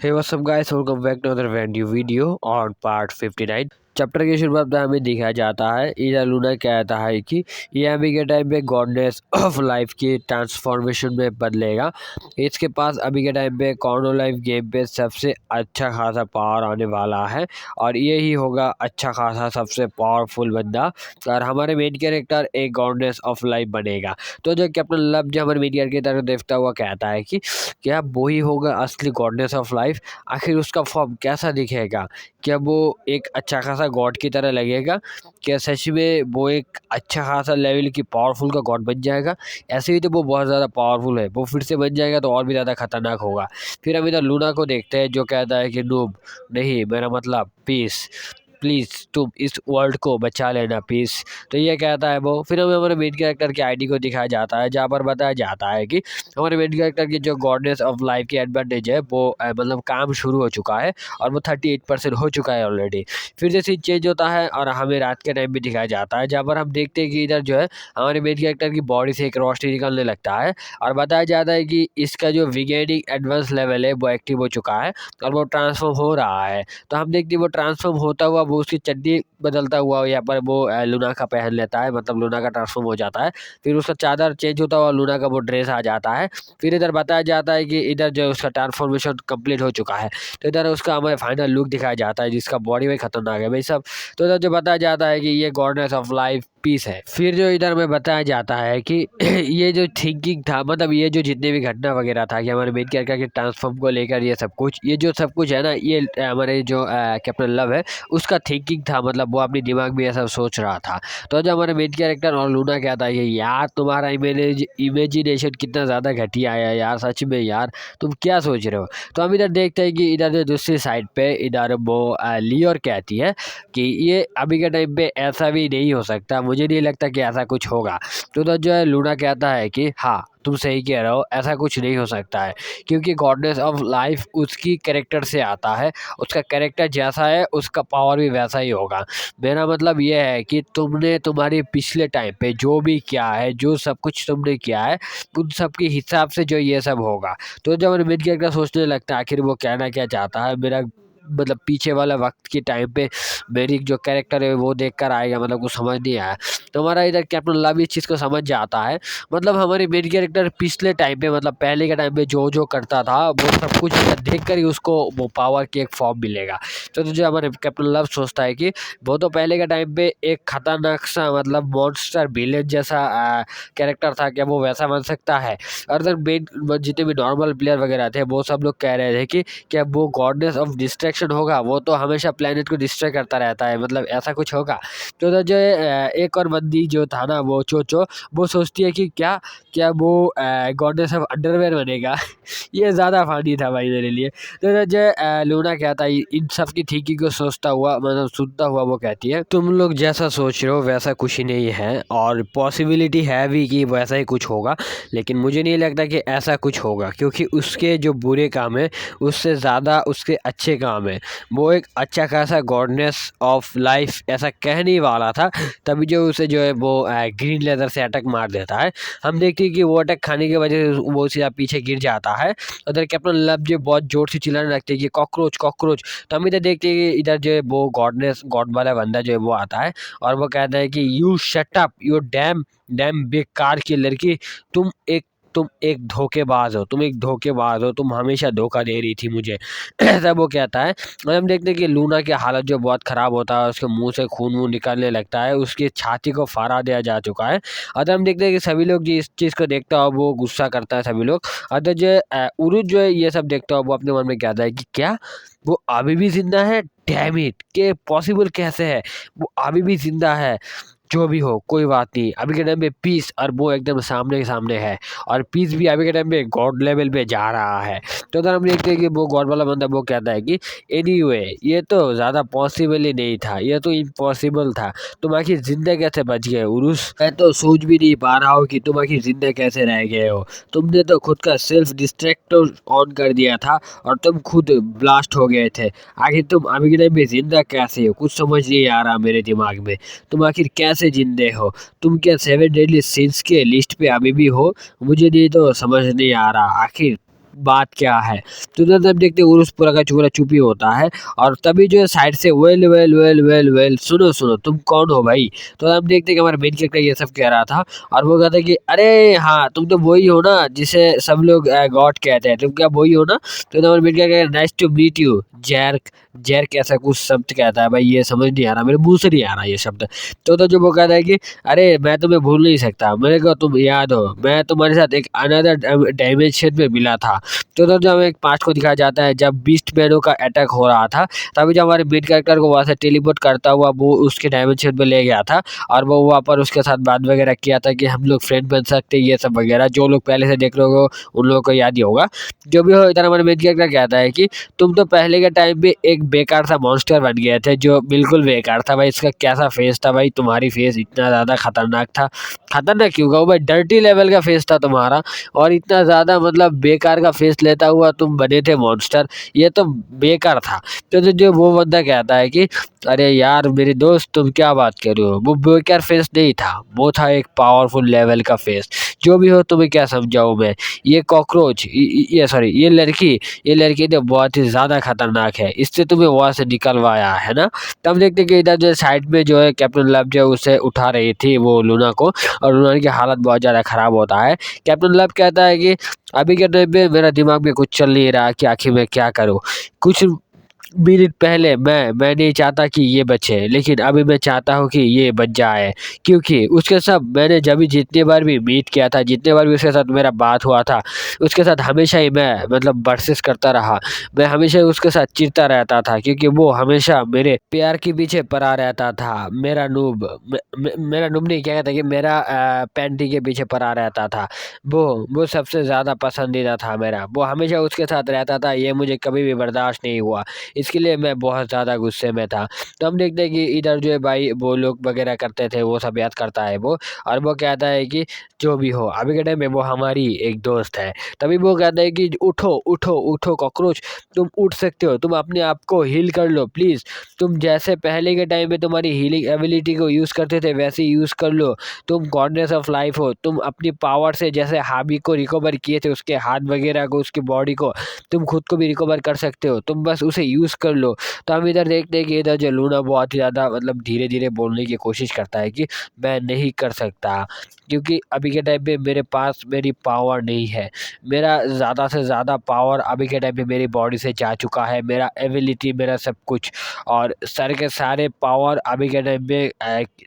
Hey, what's up guys? Welcome back to another brand new video on part 59। Chapter की शुरुआत में हमें दिखाया जाता है इधर लूना कहता है कि ये अभी के टाइम पे गॉडनेस ऑफ लाइफ की ट्रांसफॉर्मेशन में बदलेगा। इसके पास अभी के टाइम पे कॉर्नो लाइफ गेम पे सबसे अच्छा खासा पावर आने वाला है और ये ही होगा अच्छा खासा सबसे पावरफुल बंदा और हमारे मेन कैरेक्टर एक गॉडनेस ऑफ लाइफ बनेगा। तो जो कैप्टन लब जो हमारे मेन कैरेक्टर की तरफ देखता हुआ कहता है कि क्या वो ही होगा असली गॉडनेस ऑफ लाइफ? आखिर उसका फॉर्म कैसा दिखेगा? क्या वो एक अच्छा खासा गॉड की तरह लगेगा? क्या सच में वो एक अच्छा खासा लेवल की पावरफुल का गॉड बन जाएगा? ऐसे ही तो वो बहुत ज़्यादा पावरफुल है, वो फिर से बन जाएगा तो और भी ज़्यादा खतरनाक होगा। फिर हम इधर लूना को देखते हैं जो कहता है कि नूब नहीं, मेरा मतलब पीस, प्लीज़ तुम इस वर्ल्ड को बचा लेना पीस। तो ये कहता है वो। फिर हमें हमारे मेन कैरेक्टर की आईडी को दिखाया जाता है जहाँ पर बताया जाता है कि हमारे मेन कैरेक्टर की जो गॉडनेस ऑफ लाइफ की एडवांटेज है वो मतलब काम शुरू हो चुका है और वो 38% हो चुका है ऑलरेडी। फिर जैसे चेंज होता है और हमें रात के टाइम भी दिखाया जाता है जहाँ पर हम देखते हैं कि इधर जो है हमारे मेन कैरेक्टर की बॉडी से एक रोशनी निकलने लगता है और बताया जाता है कि इसका जो विगेनिंग एडवांस लेवल है वो एक्टिव हो चुका है और वो ट्रांसफॉर्म हो रहा है। तो हम देखते हैं वो ट्रांसफॉर्म होता हुआ वो उसकी चड्डी बदलता हुआ यहाँ पर वो लूना का पहन लेता है, मतलब लूना का ट्रांसफॉर्म हो जाता है। फिर उसका चादर चेंज होता हुआ लूना का वो ड्रेस आ जाता है। फिर इधर बताया जाता है कि इधर जो उसका ट्रांसफॉर्मेशन कंप्लीट हो चुका है। तो इधर उसका हमें फाइनल लुक दिखाया जाता है जिसका बॉडी में खतरनाक है भाई सब। तो इधर जो बताया जाता है कि ये गॉडनेस ऑफ लाइफ पीस है। फिर जो इधर में बताया जाता है कि ये जो थिंकिंग था, मतलब ये जो जितने भी घटना वगैरह था कि हमारे मेन कैरेक्टर के ट्रांसफॉर्म को लेकर ये जो सब कुछ है ना, ये हमारे जो कैप्टन लव है उसका थिंकिंग था, मतलब वो अपने दिमाग में ये सब सोच रहा था। तो जो हमारे मेन कैरेक्टर और लूना कहता है कि यार तुम्हारा इमेजिनेशन कितना ज़्यादा घटिया है यार, सच में यार तुम क्या सोच रहे हो। तो हम इधर देखते हैं कि इधर जो दूसरी साइड पे इधर वो लियोर कहती है कि ये अभी के टाइम पे ऐसा भी नहीं हो सकता, मुझे नहीं लगता कि ऐसा कुछ होगा। तो उधर जो है लूना कहता है कि हाँ तुम सही कह रहे हो, ऐसा कुछ नहीं हो सकता है क्योंकि गॉडनेस ऑफ लाइफ उसकी कैरेक्टर से आता है, उसका कैरेक्टर जैसा है उसका पावर भी वैसा ही होगा। मेरा मतलब ये है कि तुमने तुम्हारे पिछले टाइम पे जो भी किया है, जो सब कुछ तुमने किया है, उन सब के हिसाब से जो ये सब होगा। तो जब मेन कैरेक्टर सोचने लगता है आखिर वो कहना क्या चाहता है, मेरा मतलब पीछे वाला वक्त के टाइम पे मेरी जो कैरेक्टर है वो देख कर आएगा, मतलब कुछ समझ नहीं आया। तो हमारा इधर कैप्टन लव इस चीज़ को समझ जाता है, मतलब हमारे मेन कैरेक्टर पिछले टाइम पे, मतलब पहले के टाइम पे जो जो करता था वो सब कुछ देख कर ही उसको वो पावर की एक फॉर्म मिलेगा। तो जो हमारे कैप्टन लव सोचता है कि वो तो पहले के टाइम पे एक खतरनाक सा मतलब मॉन्स्टर विलेन जैसा कैरेक्टर था, क्या वो वैसा बन सकता है। और अदर मेन जितने भी नॉर्मल प्लेयर वगैरह थे वो सब लोग कह रहे थे कि क्या वो गॉडनेस ऑफ डिस्ट्रैक्शन होगा, वो तो हमेशा प्लेनेट को डिस्ट्रैक्ट करता रहता है, मतलब ऐसा कुछ होगा। तो उधर जो एक और बंदी जो था ना वो चोचो, वो सोचती है कि क्या क्या वो गॉडनेस ऑफ अंडरवेयर बनेगा। ये ज़्यादा फनी था भाई मेरे लिए। तो इधर जो लूना कहता है इन सब की थिंकिंग को सोचता हुआ, मतलब सुनता हुआ वो कहती है तुम लोग जैसा सोच रहे हो वैसा कुछ ही नहीं है और पॉसिबिलिटी है भी कि वैसा ही कुछ होगा, लेकिन मुझे नहीं लगता कि ऐसा कुछ होगा क्योंकि उसके जो बुरे काम है उससे ज़्यादा उसके अच्छे काम है। वो एक अच्छा खासा गॉडनेस ऑफ लाइफ ऐसा कहने वाला था, तभी जो उसे जो है वो ग्रीन लेदर से अटैक मार देता है। हम देखते हैं कि वो अटैक खाने की वजह से वो सीधा पीछे गिर जाता है। उधर कैप्टन लब जो बहुत जोर से चिल्लाने लगते हैं कि कॉकरोच कॉकरोच। तो हम इधर देखते हैं कि इधर जो है वो गॉड वाला बंदा जो है वो आता है और वो कहता है कि you shut up you dam dam बेकार की लड़की, तुम एक धोखेबाज हो, तुम एक धोखेबाज हो, तुम हमेशा धोखा दे रही थी मुझे। ऐसा वो कहता है। और हम देखते हैं कि लूना की हालत जो बहुत ख़राब होता है, उसके मुंह से खून वून निकलने लगता है, उसकी छाती को फाड़ा दिया जा चुका है। और हम देखते हैं कि सभी लोग जो इस चीज़ को देखता हो वो गुस्सा करता है सभी लोग। और जो उरुज जो है ये सब देखता हो वो अपने मन में कहता है कि क्या वो अभी भी जिंदा है, डैम इट, के पॉसिबल कैसे है वो अभी भी जिंदा है। जो भी हो कोई बात नहीं, अभी के टाइम पे पीस और वो एकदम सामने सामने है और पीस भी अभी के टाइम पे गॉड लेवल पे जा रहा है। तो उधर हम देखते हैं कि वो गॉड वाला बंदा वो कहता है कि एनीवे ये तो ज़्यादा पॉसिबल ही नहीं था, ये तो इम्पॉसिबल था, तुम आखिर जिंदा कैसे बच गए उरुस, मैं तो सोच भी नहीं पा रहा हूँ कि तुम आखिर जिंदा कैसे रह गए हो। तुमने तो खुद का सेल्फ डिस्ट्रैक्टर ऑन कर दिया था और तुम खुद ब्लास्ट हो गए थे। आखिर तुम अभी के टाइम पे जिंदा कैसे हो, कुछ समझ नहीं आ रहा मेरे दिमाग में। तुम आखिर कैसे जिंदे हो, तुम क्या 7 डेडली सिंस के लिस्ट पे अभी भी हो, मुझे नहीं तो समझ नहीं आ रहा। आखिर बात क्या है। तो उधर जब देखते उरुस पूरा का पूरा चुप ही होता है और तभी जो है साइड से well well well well well सुनो सुनो तुम कौन हो भाई। तो हम देखते कि हमारा मेन कैरेक्टर ये सब कह रहा था और वो कहता है कि अरे हाँ तुम तो वही हो ना जिसे सब लोग गॉड कहते हैं, तुम क्या वही हो ना। तो हमारा main character nice to meet you जैर्क। जैर्क ऐसा कुछ शब्द कहता है भाई, ये समझ नहीं आ रहा, मेरे मुंह से नहीं आ रहा ये शब्द। तो जो वो कहता है कि अरे मैं तुम्हें भूल नहीं सकता, मेरे को तुम याद हो, मैं तुम्हारे साथ एक अनदर डायमेंशन में मिला था। तो जो हमें एक पार्ट को दिखाया जाता है जब बीस्ट मैनों का अटैक हो रहा था, तभी जो हमारे मेन कैरेक्टर को वहाँ से टेलीपोर्ट करता हुआ वो उसके डायमेंशन में ले गया था और वो वहाँ पर उसके साथ बात वगैरह किया था कि हम लोग फ्रेंड बन सकते हैं, ये सब वगैरह। जो लोग पहले से देख रहे हो उन लोगों को याद ही होगा। जो भी हो, इधर हमारे मेन कैरेक्टर कहता है कि तुम तो पहले के टाइम पे एक बेकार सा मॉन्स्टर बन गए थे, जो बिल्कुल बेकार था भाई। इसका कैसा फेस था भाई, तुम्हारी फेस इतना ज़्यादा खतरनाक था। खतरनाक क्यों कहूँ भाई, डर्टी लेवल का फेस था तुम्हारा और इतना ज़्यादा मतलब बेकार का फेस लेता हुआ तुम बने थे मॉन्स्टर, ये तो बेकार था। जो वो बंदा कहता है कि अरे यार मेरे दोस्त तुम क्या बात कर रहे हो, वो बेकार फेस नहीं था, वो था एक पावरफुल लेवल का फेस। जो भी हो तुम्हें क्या समझाऊं मैं, ये कॉकरोच ये सॉरी ये लड़की तो बहुत ही ज़्यादा खतरनाक है, इससे तुम्हें वहाँ से निकलवाया है ना। तब हम देखते कि इधर जो साइड में जो है कैप्टन लव जो उसे उठा रही थी वो लूना को, और लूना की हालत बहुत ज़्यादा ख़राब होता है। कैप्टन लव कहता है कि अभी के टाइम पे मेरा दिमाग में कुछ चल नहीं रहा कि आखिर मैं क्या करूँ। कुछ मिनट पहले मैं नहीं चाहता कि ये बचे, लेकिन अभी मैं चाहता हूँ कि ये बच जाए, क्योंकि उसके साथ मैंने जब भी जितने बार भी मीट किया था, जितने बार भी उसके साथ मेरा बात हुआ था, उसके साथ हमेशा ही मैं मतलब वर्सेस करता रहा। मैं हमेशा ही उसके साथ चिढ़ता रहता था क्योंकि वो हमेशा मेरे प्यार के पीछे पड़ा रहता था। मेरा नूब नहीं, क्या कहता है कि मेरा पैंटी के पीछे पड़ा रहता था। वो सबसे ज़्यादा पसंदीदा था मेरा, वो हमेशा उसके साथ रहता था, ये मुझे कभी भी बर्दाश्त नहीं हुआ। इसके लिए मैं बहुत ज़्यादा गुस्से में था। तो हम देखते हैं कि इधर जो है भाई वो लोग वगैरह करते थे वो सब याद करता है वो, और वो कहता है कि जो भी हो अभी के टाइम में वो हमारी एक दोस्त है। तभी वो कहता है कि उठो उठो उठो कॉकरोच, तुम उठ सकते हो, तुम अपने आप को हील कर लो प्लीज़। तुम जैसे पहले के टाइम में तुम्हारी हीलिंग एबिलिटी को यूज़ करते थे वैसे ही यूज़ कर लो। तुम गॉडनेस ऑफ लाइफ हो, तुम अपनी पावर से जैसे हाबी को रिकवर किए थे, उसके हाथ वगैरह को, उसकी बॉडी को, तुम खुद को भी रिकवर कर सकते हो, तुम बस उसे यूज़ कर लो। तो हम इधर देखते हैं कि इधर जो लूना बहुत ही ज़्यादा मतलब धीरे-धीरे बोलने की कोशिश करता है कि मैं नहीं कर सकता, क्योंकि अभी के टाइम पे मेरे पास मेरी पावर नहीं है। मेरा ज़्यादा से ज़्यादा पावर अभी के टाइम पे मेरी बॉडी से जा चुका है, मेरा एबिलिटी, मेरा सब कुछ, और सारे के सारे पावर अभी के टाइम पे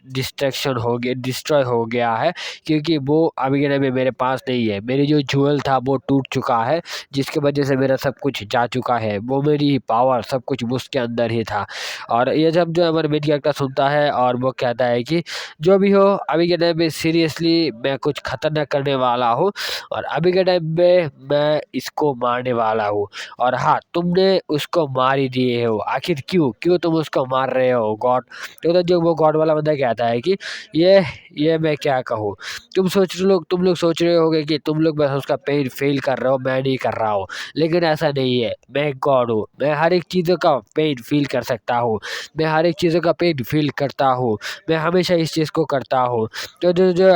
डिस्ट्रॉय हो गया है, क्योंकि वो अभी के टाइम में मेरे पास नहीं है। मेरी जो ज्वेल था वो टूट चुका है, जिसकी वजह से मेरा सब कुछ जा चुका है। वो मेरी पावर सब कुछ उसके अंदर ही था। और ये जब जो हमारे मेन कैरेक्टर सुनता है और वो कहता है कि जो भी हो अभी के टाइम में सीरियसली मैं कुछ खतरनाक करने वाला हूँ, और अभी के टाइम में मैं इसको मारने वाला हूँ। और हाँ, तुमने उसको मार ही दिए हो, आखिर क्यों क्यों तुम उसको मार रहे हो गॉड। तो जो वो गॉड वाला बंदा कहता है कि ये मैं क्या कहूँ, तुम लोग सोच रहे होगे कि तुम लोग बस उसका पेन फील कर रहे हो, मैं नहीं कर रहा हूँ, लेकिन ऐसा नहीं है। मैं एक गॉड हूँ, मैं हर एक चीज़ों का पेन फील कर सकता हूँ, मैं हर एक चीज़ों का पेन फील करता हूँ, मैं हमेशा इस चीज़ को करता हूँ। तो जो जो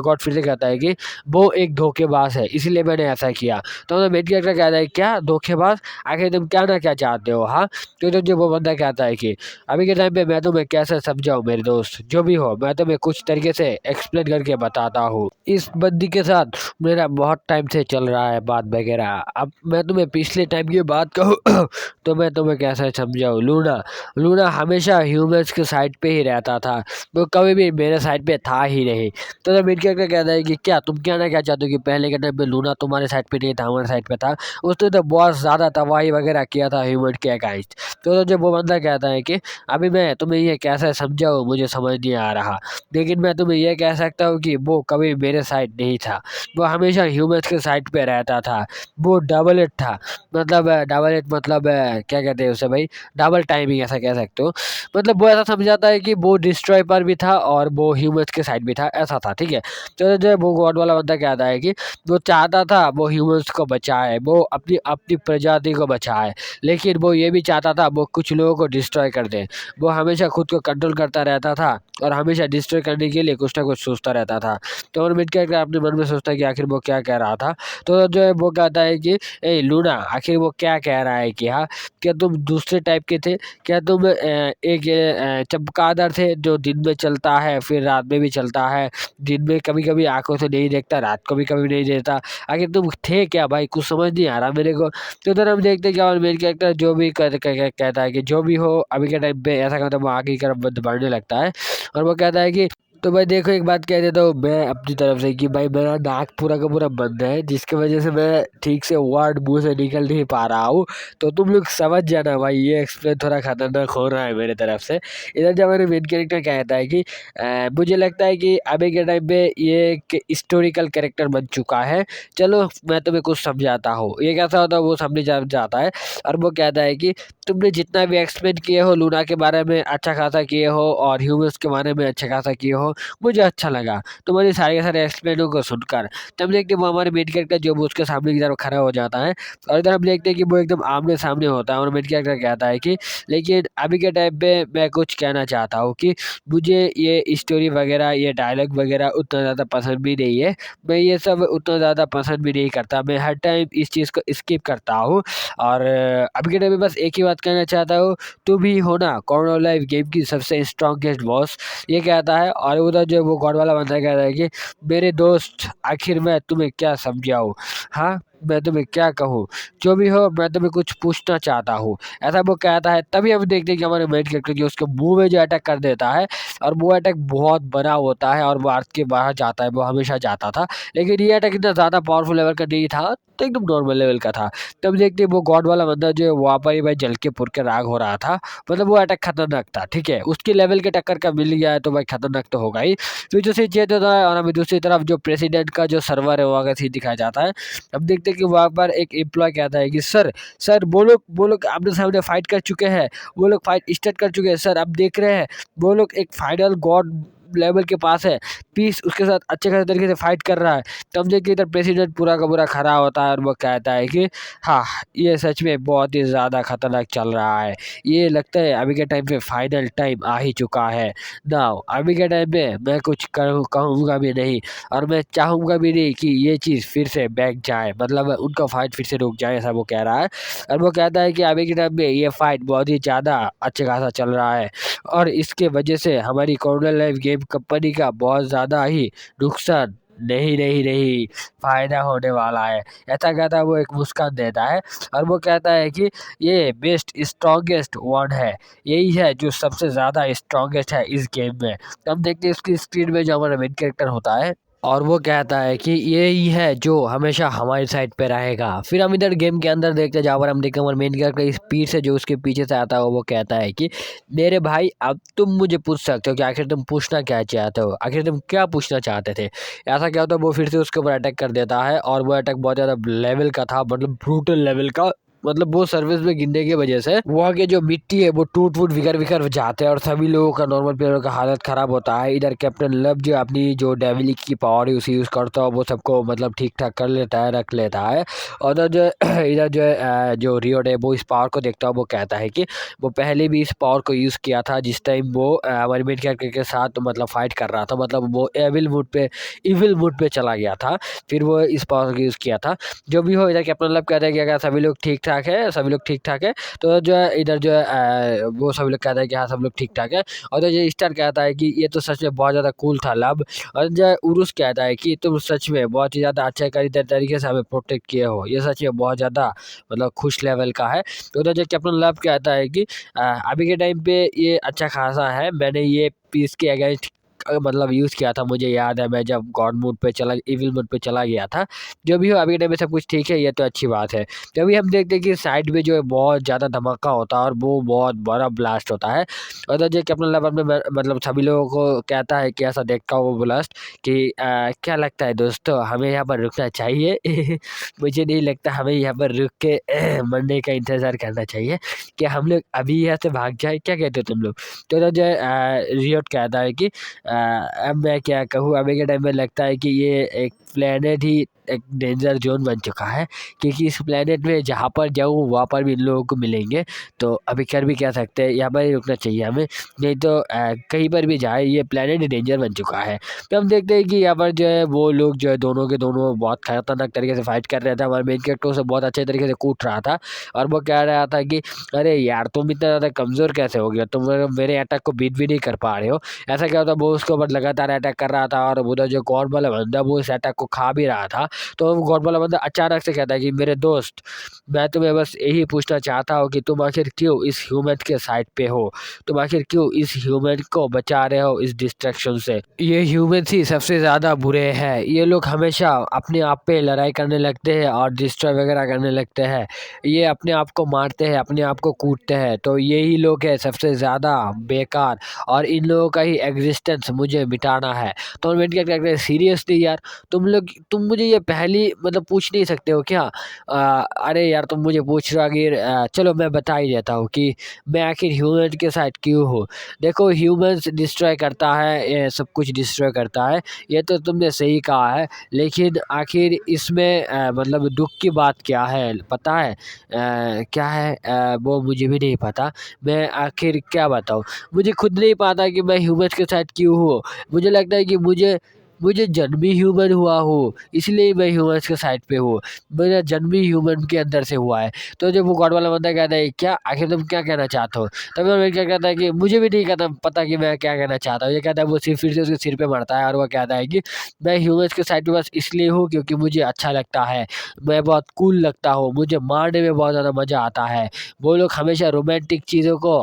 गॉड फिर से कहता है कि वो एक धोखेबाज है, इसलिए मैंने ऐसा किया। तो मेन कैरेक्टर कहता है क्या धोखेबाज, आखिर तुम क्या ना क्या चाहते हो हाँ। तो जो वो बंदा कहता है कि अभी के टाइम पे मैं तुम्हें कैसे समझाऊं मेरे दोस्त, जो भी हो मैं तुम्हें कुछ तरीके से एक्सप्लेन करके बताता हूँ। इस बंदी के साथ मेरा बहुत टाइम से चल रहा है बात वगैरह, अब मैं तुम्हें पिछले टाइम की बात कहूँ तो मैं तुम्हें कैसे समझाऊँ। लूना लूना हमेशा ह्यूमंस के साइड पे ही रहता था, वो कभी भी मेरे साइड पे था ही नहीं। तो जब मेन कैरेक्टर कहता है कि क्या तुम क्या ना क्या चाहते हो कि पहले के टाइम पे लूना तुम्हारे साइड पे नहीं था, हमारे साइड पे था, उसने तो बहुत ज़्यादा तबाही वगैरह किया था ह्यूमन के अगेंस्ट। तो जब वो बंदा कहता है कि अभी मैं तुम्हें ये कैसे समझाऊँ, मुझे समझ नहीं आ रहा, लेकिन मैं तुम्हें ये कह सकता हूँ कि वो कभी मेरे साइड नहीं था, वो हमेशा ह्यूमंस के साइड पे रहता था। वो डबल एट था, मतलब डबल एट मतलब क्या कहते हैं उसे भाई, डबल टाइमिंग ऐसा कह सकते हो। मतलब वो ऐसा समझाता है कि वो डिस्ट्रॉय पर भी था और वो ह्यूमंस के साइड भी था, ऐसा था ठीक है। तो जो वो गॉड वाला बंदा कहता है कि वो चाहता था वो ह्यूमंस को बचाए, वो अपनी अपनी प्रजाति को बचाए, लेकिन वो ये भी चाहता था वो कुछ लोगों को डिस्ट्रॉय कर दे। वो हमेशा खुद को कंट्रोल करता रहता था और हमेशा डिस्ट्रॉय करने के लिए कुछ ना कुछ सोचता रहता था। तो और मेन कैरेक्टर अपने मन में सोचता है कि आखिर वो क्या कह रहा था। तो जो है वो कहता है कि ए लूना, आखिर वो क्या कह रहा है कि हाँ, क्या तुम दूसरे टाइप के थे? क्या तुम एक चमगादड़ थे जो दिन में चलता है फिर रात में भी चलता है, दिन में कभी-कभी आँखों से नहीं देखता, रात को भी कभी नहीं देखता। आखिर तुम थे क्या भाई? कुछ समझ नहीं आ रहा मेरे को। तो उधर हम देखते हैं कि हमारा मेन कैरेक्टर जो भी कहता है कि जो भी हो अभी के टाइम पे ऐसा कहता है वो आगे की तरफ बढ़ने लगता है और वो कहता है कि तो भाई देखो एक बात कह देता हूँ मैं अपनी तरफ से कि भाई मेरा नाक पूरा का पूरा बंद है, जिसकी वजह से मैं ठीक से वर्ड मुंह से निकल नहीं पा रहा हूँ। तो तुम लोग समझ जाना भाई, ये एक्सप्लेन थोड़ा खतरनाक हो रहा है मेरे तरफ से। इधर जब मेरे मेन कैरेक्टर कहता है कि मुझे लगता है कि अभी के टाइम पे ये एक हिस्टोरिकल कैरेक्टर बन चुका है, चलो मैं तुम्हें कुछ समझाता हूँ। ये कैसा होता है वो समझ जाता है और वो कहता है कि तुमने जितना भी एक्सप्लेन किए हो लूना के बारे में अच्छा खासा किए हो और ह्यूमंस के बारे में अच्छा खासा किए हो, मुझे अच्छा लगा तुम्हारे सारे के सारे एक्सप्लेनों को सुनकर। तब देखते हैं वो हमारे मेन कैरेक्टर जो वो उसके सामने की तरफ खड़ा हो जाता है और इधर हम देखते हैं कि वो एकदम आमने सामने होता है और मेन कैरेक्टर कहता है कि लेकिन अभी के टाइम पे मैं कुछ कहना चाहता हूँ कि मुझे ये स्टोरी वगैरह ये डायलॉग वगैरह उतना ज़्यादा पसंद भी नहीं है, मैं ये सब उतना ज़्यादा पसंद भी नहीं करता, मैं हर टाइम इस चीज़ को स्किप करता हूँ और अभी के टाइम में बस एक ही बात कहना चाहता हूँ, तुम ही हो ना कॉर्नर लाइफ गेम की सबसे स्ट्रॉन्गेस्ट बॉस। ये कहता है और उधर जो वो गॉड वाला बंदा कहता है कि मेरे दोस्त आखिर मैं तुम्हें क्या समझाऊं, हाँ मैं तुम्हें क्या कहूँ, जो भी हो मैं तुम्हें कुछ पूछना चाहता हूँ, ऐसा वो कहता है। तभी हम देखते हैं कि हमारे मेन कैरेक्टर जो उसके मुंह में जो अटैक कर देता है और वो अटैक बहुत बड़ा होता है और वो अर्थ के बाहर जाता है, वो हमेशा जाता था, लेकिन ये अटैक इतना ज़्यादा पावरफुल लेवल का नहीं था, तो एकदम नॉर्मल लेवल का था। तब देखते हैं वो गॉड वाला बंदा जो है वहाँ पर ही भाई जल के पुर के राग हो रहा था, मतलब वो अटैक खतरनाक था, ठीक है, उसके लेवल के टक्कर का मिल गया है तो भाई खतरनाक तो होगा ही। फिर जो सीन चेंज होता है और हमें दूसरी तरफ जो प्रेसिडेंट का जो सर्वर है वहाँ का सीन दिखाया जाता है। अब देखते हैं कि वहाँ पर एक एम्प्लॉय कहता है कि सर सर वो लोग आमने सामने फाइट कर चुके हैं, वो लोग फाइट स्टार्ट कर चुके हैं सर, अब देख रहे हैं वो लोग एक फाइनल गॉड लेवल के पास है, पीस उसके साथ अच्छे खासे तरीके से फाइट कर रहा है। तब देखिए इधर प्रेसिडेंट पूरा का पूरा खड़ा होता है और वो कहता है कि हाँ ये सच में बहुत ही ज़्यादा खतरनाक चल रहा है, ये लगता है अभी के टाइम पे फाइनल टाइम आ ही चुका है। नाउ अभी के टाइम पे मैं कुछ कहूँगा भी नहीं और मैं चाहूँगा भी नहीं कि ये चीज़ फिर से बैक जाए, मतलब उनका फाइट फिर से रुक जाए, ऐसा वो कह रहा है। और वो कहता है कि अभी के टाइम पे ये फाइट बहुत ही ज़्यादा अच्छे खासा चल रहा है और इसके वजह से हमारी कॉर्नर लाइफ गेम कंपनी का बहुत ज़्यादा ही नुकसान नहीं नहीं नहीं फायदा होने वाला है। ऐसा कहता है वो एक मुस्कान देता है और वो कहता है कि ये बेस्ट स्ट्रॉन्गेस्ट वन है, यही है जो सबसे ज़्यादा स्ट्रॉन्गेस्ट है इस गेम में। हम देखते हैं इसकी स्क्रीन में जो हमारा मेन कैरेक्टर होता है और वो कहता है कि यही है जो हमेशा हमारी साइड पे रहेगा। फिर हम इधर गेम के अंदर देखते हैं जहाँ पर हम देखते हैं हमारे मेन कैरेक्टर स्पीड से जो उसके पीछे से आता है वो कहता है कि मेरे भाई अब तुम मुझे पूछ सकते हो कि आखिर तुम पूछना क्या चाहते हो, आखिर तुम क्या पूछना चाहते थे। ऐसा क्या होता है वो फिर से उसके ऊपर अटैक कर देता है और वो अटैक बहुत ज़्यादा लेवल का था, मतलब ब्रूटल लेवल का, मतलब वो सर्विस में गिरने की वजह से वहाँ के जो मिट्टी है वो टूट फूट विकर विकर जाते हैं और सभी लोगों का नॉर्मल प्लेयरों का हालत खराब होता है। इधर कैप्टन लब जो अपनी जो डेविल की पावर है उसे यूज़ करता है, वो सबको मतलब ठीक ठाक कर लेता है, रख लेता है। और उधर जो इधर जो जो रियोट है वो इस पावर को देखता है, वो कहता है कि वो पहले भी इस पावर को यूज़ किया था जिस टाइम वो हमारे मेन कैरेक्टर के साथ मतलब फाइट कर रहा था, मतलब वो इविल मूड पे चला गया था, फिर वो इस पावर को यूज़ किया था। जो भी हो इधर कैप्टन लब कहता है कि अगर सभी लोग ठीक ठाक है, सभी लोग ठीक ठाक है, तो जो है इधर जो है वो सभी लोग कहता है कि हाँ सब लोग ठीक ठाक है। और तो जो स्टार कहता है कि ये तो सच में बहुत ज़्यादा कूल था लब। और जो उरुस कहता है कि तुम सच में बहुत ही ज़्यादा अच्छा तरीके से हमें प्रोटेक्ट किए हो, ये सच में बहुत ज़्यादा मतलब खुश लेवल का है। तो उधर जो कैप्टन लब कहता है कि अभी के टाइम पे ये अच्छा खासा है, मैंने ये पीस के अगेंस्ट मतलब यूज़ किया था, मुझे याद है मैं जब गॉड मोड पे चला इविल मोड पे चला गया था। जो भी हो अभी के टाइम में सब कुछ ठीक है, ये तो अच्छी बात है। तभी हम देखते हैं कि साइड में जो है बहुत ज़्यादा धमाका होता है और वो बहुत बड़ा ब्लास्ट होता है। और उधर जो कैप्टन लब अपने मतलब सभी लोगों को कहता है कि ऐसा देखता हो वो ब्लास्ट कि क्या लगता है दोस्तों हमें यहाँ पर रुकना चाहिए? मुझे नहीं लगता हमें यहाँ पर रुक के मरने का इंतज़ार करना चाहिए। क्या हम लोग अभी यहाँ से भाग जाएँ? क्या कहते हो तुम लोग? तो उधर जो है रियोट कहता है कि अब मैं क्या कहूँ, अभी के टाइम में लगता है कि ये एक प्लेनेट ही एक डेंजर जोन बन चुका है, क्योंकि इस प्लेनेट में जहाँ पर जाऊँ वहाँ पर भी इन लोगों को मिलेंगे। तो अभी कर भी क्या सकते हैं, यहाँ पर ही रुकना चाहिए हमें, नहीं तो कहीं पर भी जाए ये प्लेनेट डेंजर बन चुका है। तो हम देखते हैं कि यहाँ पर जो है वो लोग जो है दोनों के दोनों बहुत खतरनाक तरीके से फाइट कर रहे थे। हमारे मेन कैरेक्टर से बहुत अच्छे तरीके से कूट रहा था और वो कह रहा था कि अरे यार तुम इतना ज़्यादा कमज़ोर कैसे हो गया, तुम मेरे अटैक को बीट भी नहीं कर पा रहे हो। ऐसा क्या होता, वो उसके ऊपर लगातार अटैक कर रहा था और उधर जो गॉड वाला बंदा वो इस अटैक को खा भी रहा था। तो गॉड वाला बंदा अचानक से कहता है कि मेरे दोस्त, मैं तुम्हें बस यही पूछना चाहता हूँ कि तुम आखिर क्यों इस ह्यूमन के साइड पे हो, तुम आखिर क्यों इस ह्यूमन को बचा रहे हो इस डिस्ट्रैक्शन से। ये ह्यूमन ही सबसे ज़्यादा बुरे हैं, ये लोग हमेशा अपने आप पे लड़ाई करने लगते हैं और डिस्ट्रॉय वगैरह करने लगते हैं, ये अपने आप को मारते हैं, अपने आप को कूटते हैं। तो यही लोग हैं सबसे ज़्यादा बेकार और इन लोगों का ही एग्जिस्टेंस मुझे मिटाना है। तो मैं क्या कहते हैं, सीरियसली यार तुम मुझे ये पहली मतलब पूछ नहीं सकते हो क्या? अरे यार तुम मुझे पूछ रहे हो कि चलो मैं बता ही देता हूँ कि मैं आखिर ह्यूमन के साथ क्यों हूँ। देखो ह्यूमंस डिस्ट्रॉय करता है, ये सब कुछ डिस्ट्रॉय करता है, ये तो तुमने सही कहा है, लेकिन आखिर इसमें मतलब दुख की बात क्या है पता है? क्या है वो मुझे भी नहीं पता, मैं आखिर क्या बताऊँ, मुझे खुद नहीं पता कि मैं ह्यूमंस के साथ क्यों हूँ। मुझे लगता है कि मुझे मुझे जन्म ही ह्यूमन हुआ हूँ, इसलिए मैं ह्यूमंस के साइड पे हूँ, मेरा जन्म ही ह्यूमन के अंदर से हुआ है। तो जब वो गॉड वाला बंदा कहता है क्या आखिर तुम क्या कहना चाहते हो, तब मैं क्या कहता है कि मुझे भी नहीं कहता पता कि मैं क्या कहना चाहता हूँ। ये कहता है, वो सिर फिर से उसके सिर पे मारता है और वो कहता है कि मैं ह्यूमंस के साइड पे बस इसलिए हूँ क्योंकि मुझे अच्छा लगता है, मैं बहुत कूल लगता हूँ, मुझे मारने में बहुत ज़्यादा मज़ा आता है। वो लोग हमेशा रोमांटिक चीज़ों को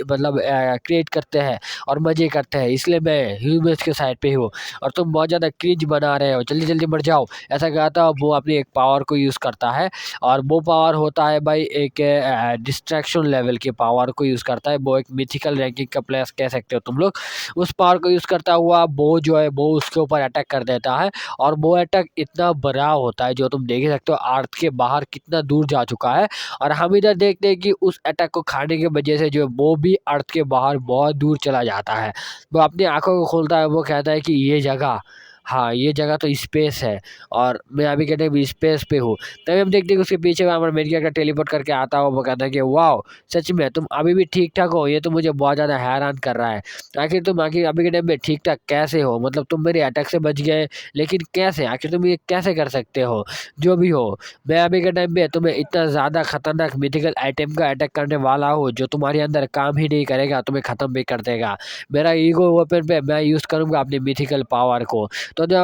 मतलब क्रिएट करते हैं और मज़े करते हैं, इसलिए मैं ह्यूमंस के साइड पे हूँ और तुम बहुत ज़्यादा क्रिंज बना रहे हो, जल्दी जल्दी मर जाओ। ऐसा कहता है, वो अपनी एक पावर को यूज़ करता है और वो पावर होता है भाई एक डिस्ट्रैक्शन लेवल के पावर को यूज़ करता है। वो एक मिथिकल रैंकिंग का प्लेयर कह सकते हो तुम लोग। उस पावर को यूज़ करता हुआ वो जो है वो उसके ऊपर अटैक कर देता है और वो अटैक इतना बड़ा होता है जो तुम देख ही सकते हो अर्थ के बाहर कितना दूर जा चुका है। और हम इधर देखते हैं कि उस अटैक को खाने की वजह से जो है वो भी अर्थ के बाहर बहुत दूर चला जाता है। वो अपनी आंखों को खोलता है, वो कहता है कि ये जगह, हाँ ये जगह तो स्पेस है और मैं अभी कहते हैं स्पेस पे हूँ। तभी हम देखते हैं कि उसके पीछे हमारा मेन कैरेक्टर टेलीपोर्ट करके आता है। वो कहता है कि वाह सच में तुम अभी भी ठीक ठाक हो, ये तो मुझे बहुत ज़्यादा हैरान कर रहा है। आखिर तुम आखिर अभी के टाइम में ठीक ठाक कैसे हो, मतलब तुम मेरे अटैक से बच गए, लेकिन कैसे, आखिर तुम ये कैसे कर सकते हो? जो भी हो, मैं अभी के टाइम में तुम्हें इतना ज़्यादा खतरनाक मिथिकल आइटम का अटैक करने वाला हूँ जो तुम्हारे अंदर काम ही नहीं करेगा, तुम्हें ख़त्म भी कर देगा। मेरा ईगो वेपन पे मैं यूज़ करूँगा अपनी मिथिकल पावर को। तो जो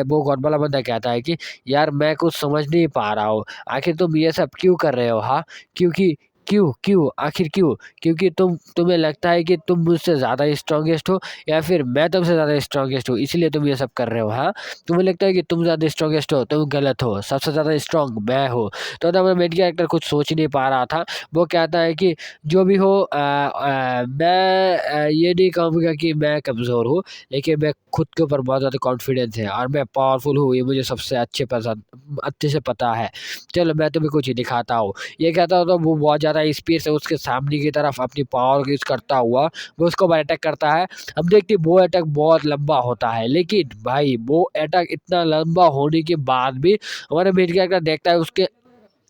वो गॉड वाला बंदा कहता है कि यार मैं कुछ समझ नहीं पा रहा हूँ, आखिर तुम ये सब क्यों कर रहे हो? हाँ, क्योंकि क्यों क्यों आखिर क्यों? क्योंकि तुम्हें लगता है कि तुम मुझसे ज़्यादा स्ट्रॉन्गेस्ट हो या फिर मैं तुमसे ज़्यादा स्ट्रॉन्गेस्ट हूँ, इसलिए तुम ये सब कर रहे हो। हाँ, तुम्हें लगता है कि तुम ज़्यादा स्ट्रॉन्गेस्ट हो, तुम गलत हो, सबसे ज़्यादा स्ट्रॉन्ग मैं हूँ। तो हमारा मेन कैरेक्टर कुछ सोच नहीं पा रहा था। वो कहता है कि जो भी हो मैं ये नहीं कहूँगा कि मैं कमज़ोर हूँ, लेकिन मैं खुद के ऊपर बहुत ज़्यादा कॉन्फिडेंस है और मैं पावरफुल हूँ, ये मुझे सबसे अच्छे से पता है। चलो मैं तुम्हें कुछ दिखाता हूँ। ये कहता हो तो वो बहुत ज़्यादा स्पीड से उसके सामने की तरफ अपनी पावर यूज़ करता हुआ वो उसको अटैक करता है। हम देखते हैं वो अटैक बहुत लंबा होता है, लेकिन भाई वो अटैक इतना लंबा होने के बाद भी हमारा मेन कैरेक्टर देखता है उसके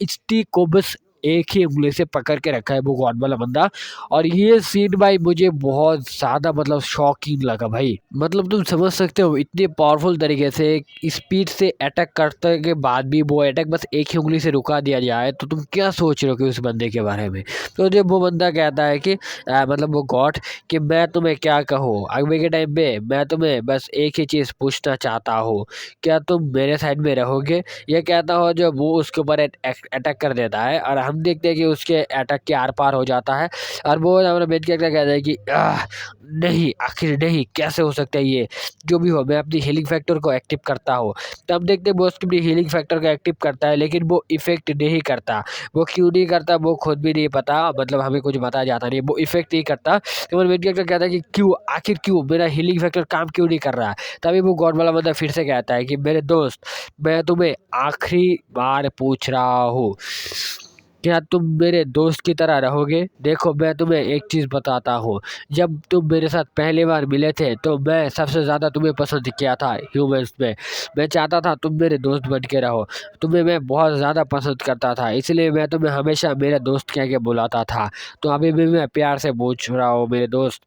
स्टिक को बस एक ही उँगली से पकड़ के रखा है वो गॉड वाला बंदा। और ये सीन भाई मुझे बहुत ज़्यादा मतलब शॉकिंग लगा भाई। मतलब तुम समझ सकते हो इतने पावरफुल तरीके से स्पीड से अटैक करने के बाद भी वो अटैक बस एक ही उँगली से रुका दिया जाए, तो तुम क्या सोच रहे हो कि उस बंदे के बारे में? तो जब वो बंदा कहता है कि मतलब वो गॉड कि मैं तुम्हें क्या कहूँ, अगले के टाइम पे मैं तुम्हें बस एक ही चीज़ पूछना चाहता हूँ, क्या तुम मेरे साइड में रहोगे? ये कहता हो जब वो उसके ऊपर अटैक कर देता है और हम देखते हैं कि उसके अटैक के आर पार हो जाता है और वो हमारा मेन कैरेक्टर कहता है कि नहीं, आखिर नहीं, कैसे हो सकता है ये? जो भी हो, मैं अपनी हीलिंग फैक्टर को एक्टिव करता हूँ। तब देखते हैं वो उसकी अपनी हीलिंग फैक्टर को एक्टिव करता है, लेकिन वो इफेक्ट नहीं करता। वो क्यों नहीं करता वो खुद भी नहीं पता, मतलब हमें कुछ बताया जाता नहीं, वो इफेक्ट नहीं करता। तो मेन कैरेक्टर कहता है कि क्यों, आखिर क्यों मेरा हीलिंग फैक्टर काम क्यों नहीं कर रहा है? तभी वो गॉड वाला बंदा फिर से कहता है कि मेरे दोस्त, मैं तुम्हें आखिरी बार पूछ रहा हूँ, क्या तुम मेरे दोस्त की तरह रहोगे? देखो मैं तुम्हें एक चीज़ बताता हूँ, जब तुम मेरे साथ पहली बार मिले थे तो मैं सबसे ज़्यादा तुम्हें पसंद किया था ह्यूमंस में। मैं चाहता था तुम मेरे दोस्त बन के रहो। तुम्हें मैं बहुत ज़्यादा पसंद करता था, इसलिए मैं तुम्हें हमेशा मेरे दोस्त कह के बुलाता था। तो अभी भी मैं प्यार से पूछ रहा हूँ मेरे दोस्त,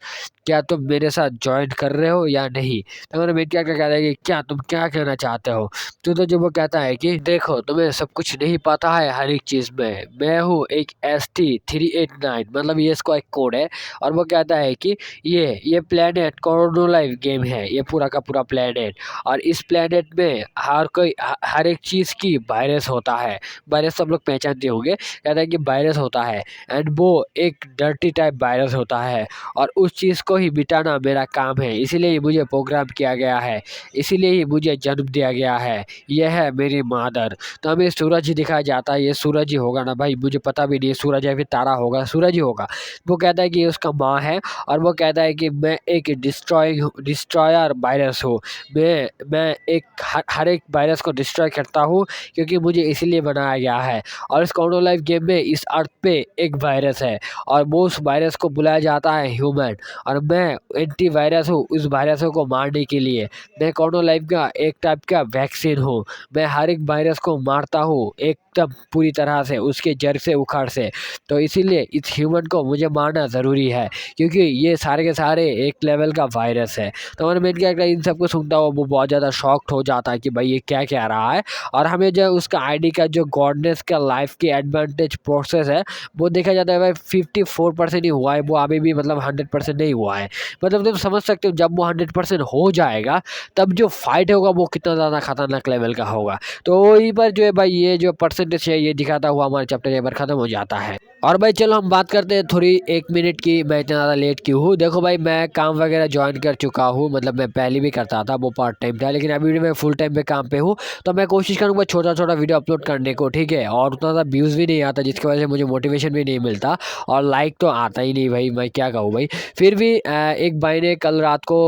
क्या तुम मेरे साथ जॉइन कर रहे हो या नहीं? तो मेरा मित्र क्या कहता है कि क्या तुम क्या कहना चाहते हो? तो जब वो कहता है कि देखो तुम्हें सब कुछ नहीं पता है हर एक चीज़ में। मैं हूँ एक ST389, मतलब ये इसका एक कोड है। और वो कहता है कि ये प्लेनेट कोरोनोलाइव गेम है, ये पूरा का पूरा प्लेनेट। और इस प्लेनेट में हर एक चीज़ की वायरस होता है। वायरस सब लोग पहचानते होंगे। कहता है कि वायरस होता है, एंड वो एक डर्टी टाइप वायरस होता है। और उस चीज़ को ही मिटाना मेरा काम है, इसीलिए ही मुझे प्रोग्राम किया गया है, इसीलिए ही मुझे जन्म दिया गया है। यह है मेरी मादर। तो हमें सूरज ही दिखाया जाता है, ये सूरज ही होगा ना भाई, मुझे पता भी नहीं है सूरज है फिर तारा होगा, सूरज ही होगा। वो कहता है कि ये उसका माँ है। और वो कहता है कि मैं एक डिस्ट्रॉयर वायरस हूँ। मैं एक हर एक वायरस को डिस्ट्रॉय करता हूँ, क्योंकि मुझे इसीलिए बनाया गया है। और इस कोरोना लाइफ गेम में इस अर्थ पे एक वायरस है, और वो उस वायरस को बुलाया जाता है ह्यूमन। और मैं एंटी वायरस हूँ उस वायरसों को मारने के लिए। मैं कोरोना लाइफ का एक टाइप का वैक्सीन हूँ। मैं हर एक वायरस को मारता हूँ एकदम पूरी तरह से, उसके जड़ से उखाड़ से। तो इसीलिए इस ह्यूमन को मुझे मारना ज़रूरी है, क्योंकि ये सारे के सारे एक लेवल का वायरस है। तो हमारे मेन कैरेक्टर इन सबको सुनता हुआ वो बहुत ज़्यादा शॉक्ड हो जाता है कि भाई ये क्या कह रहा है। और हमें जो उसका आईडी का जो गॉडनेस का लाइफ की एडवांटेज प्रोसेस है, वो देखा जाता है भाई 54% ही हुआ है, वो अभी भी मतलब 100% नहीं हुआ है। मतलब तुम समझ सकते हो जब वो 100% हो जाएगा, तब जो फाइट होगा वो कितना ज़्यादा खतरनाक लेवल का होगा। तो वहीं पर जो है भाई ये जो परसेंटेज है ये दिखाता हुआ हमारा चैप्टर यहाँ पर खत्म हो जाता है। और भाई चलो हम बात करते हैं थोड़ी 1 मिनट की, मैं इतना ज़्यादा लेट क्यों हूँ। देखो भाई मैं काम वगैरह ज्वाइन कर चुका हूँ, मतलब मैं पहले भी करता था, वो पार्ट टाइम था, लेकिन अभी भी मैं फुल टाइम पे काम पे हूँ। तो मैं कोशिश करूँगा छोटा छोटा वीडियो अपलोड करने को, ठीक है। और उतना ज़्यादा व्यूज़ भी नहीं आता, जिसकी वजह से मुझे मोटिवेशन भी नहीं मिलता, और लाइक तो आता ही नहीं भाई, मैं क्या कहूँ भाई। फिर भी एक भाई ने कल रात को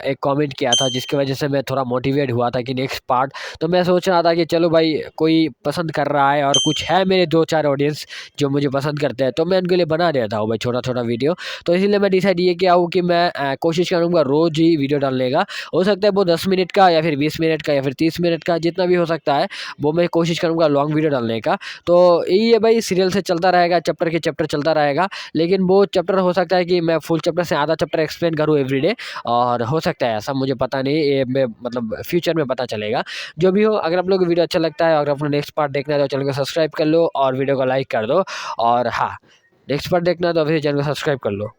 एक कॉमेंट किया था, जिसकी वजह से मैं थोड़ा मोटिवेट हुआ था कि नेक्स्ट पार्ट। तो मैं सोच रहा था कि चलो भाई कोई पसंद कर रहा है और कुछ है मेरे 2-4 ऑडियंस जो मुझे पसंद करते हैं, तो मैं उनके लिए बना देता हूँ भाई छोटा छोटा वीडियो। तो इसीलिए मैं डिसाइड ये किया हूँ कि मैं कोशिश करूँगा रोज़ ही वीडियो डालने का। हो सकता है वो 10 मिनट का या फिर 20 मिनट का या फिर 30 मिनट का, जितना भी हो सकता है वो मैं कोशिश करूँगा लॉन्ग वीडियो डालने का। तो यही है भाई, सीरियल से चलता रहेगा, चैप्टर के चैप्टर चलता रहेगा। लेकिन वो चैप्टर हो सकता है कि मैं फुल चैप्टर से आधा चैप्टर एक्सप्लेन करूँ एवरीडे, और हो सकता है ऐसा, मुझे पता नहीं, ये मैं मतलब फ्यूचर में पता चलेगा। जो भी हो, अगर आप लोग को वीडियो अच्छा लगता है और अपना नेक्स्ट पार्ट देखना है तो चैनल को सब्सक्राइब कर लो और वीडियो को लाइक कर दो। और हाँ, नेक्स्ट पार्ट देखना है तो अभी चैनल को सब्सक्राइब कर लो।